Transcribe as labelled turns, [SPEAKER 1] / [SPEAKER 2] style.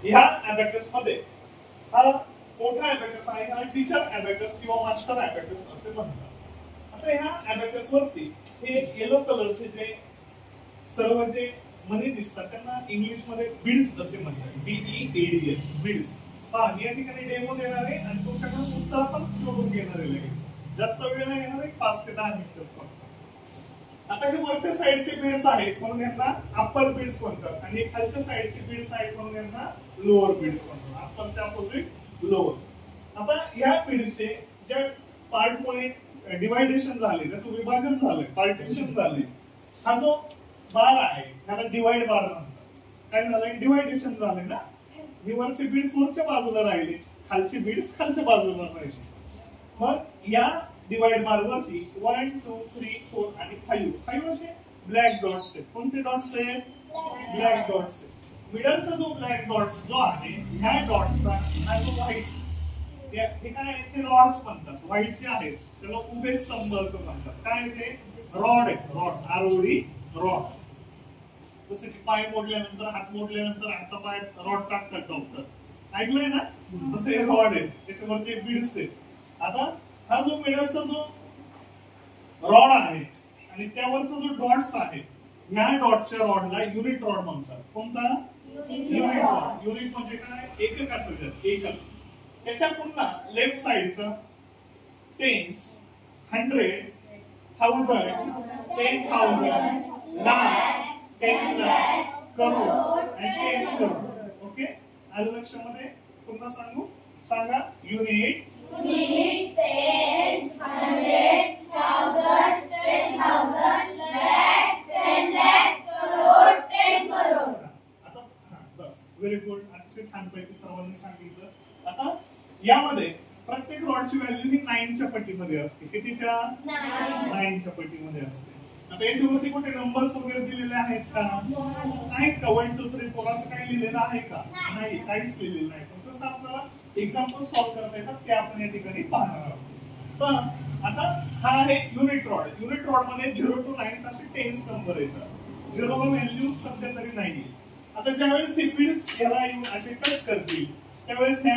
[SPEAKER 1] ह्या अबॅकस मध्ये हा मोठा अबॅकस आहे, हा टीचर अबॅकस किंवा मास्टर अबॅकस असे म्हणतात. आता ह्या अबॅकस वरती हे येलो कलरचे जे सर्व जे मनी दिसतात त्यांना इंग्लिश मध्ये बीड्स असे म्हणतात. BEADS beads. हा या ठिकाणी डेमो देणार आहे आणि तुमच्याकडून उत्तर पण शोधून घेणार आहे लगेच. जास्त वेळ नाही घेणार आहे, 5 ते 10 मिनिटच फक्त. आता हे वरच्या साइडचे बीड्स आहेत म्हणून यांना अप्पर बीड्स म्हणतात आणि खालच्या साइडचे बीड्स आहेत म्हणून यांना लोअर बीड्स म्हणतात. अप्परच्या अपोजिट लोअर. आता या बीड्सचे ज्या पार्टमुळे डिवायडेशन झाले, त्याचं विभाजन झालंय, पार्टिशन झाले, हा जो बार आहे त्याला डिवाइड बार म्हणतात. काय झालंय? डिवायडेशन झालंय ना. ही वरची बीड्स वरच्या बाजूला राहिली, खालची बीड्स खालच्या बाजूला राहिली. मग या डिवाइड बार वरती 1 2 3 4 आणि 5 असे ब्लॅक डॉट्स आहेत. कोणते डॉट्स आहेत? ब्लॅक डॉट्स आहेत. मिडलचा जो ब्लॅक डॉट्स जो आहे ह्या डॉट्सचा हा जो व्हाईट हे काय आहे ते रॉड्स म्हणतात. व्हाईट जे आहेत त्याला उभे स्तंभ असं म्हणतात. काय ते रॉड आहे. Rod ROD rod. जसं की पाय मोडल्यानंतर हात मोडल्यानंतर हाता पाय रॉड टाकतात डॉक्टर. ऐकलंय ना? तसं हे रॉड आहे, त्याच्यावरती बीड्स आहेत. आता हा जो मिडलचा जो रॉड आहे आणि त्यावरचा जो डॉट्स आहे ह्या डॉटच्या रॉडला युनिट रॉड म्हणतात. कोणता? Unit rod. युनिट म्हणजे काय? एककाचं घर. एकक. त्याच्या पुन्हा लेफ्ट साइडचा टेन्स, 100, 1000, 10,000, लाख, 10 लाख, करोड आणि 10 करोड. ओके, आलं लक्षामध्ये? पुन्हा सांगा. Unit,
[SPEAKER 2] tens, 100, 1000, 10,000, lakh, 10 lakh, crore, 10 crore.
[SPEAKER 1] आता बस, व्हेरी गुड. अतिशय छान पैकी सर्वांनी सांगितलं. आता यामध्ये प्रत्येक रॉडची व्हॅल्यू ही 9 च्या पटीमध्ये असते. कितीच्या? 9 च्या पटीमध्ये असते. आता याच्यावरती कुठे नंबर्स वगैरे दिलेले आहेत का? आहेत का? 1 2 3 4 असं काही लिहिलेलं आहे का? नाही, काहीच लिहिलेलं नाही. कसं आपल्याला एक्झाम्पल सॉल्व्ह करता येतात ते आपण या ठिकाणी पाहणार आहोत. पण आता हा आहे युनिट रॉड. युनिट रॉड मध्ये 0 to 9 असे टेन्स नंबर येतात. 0 ला व्हॅल्यू सध्या तरी नाहीये. आता ज्यावेळेस सीपीड्स याला असे टच करतील त्यावेळेस ह्या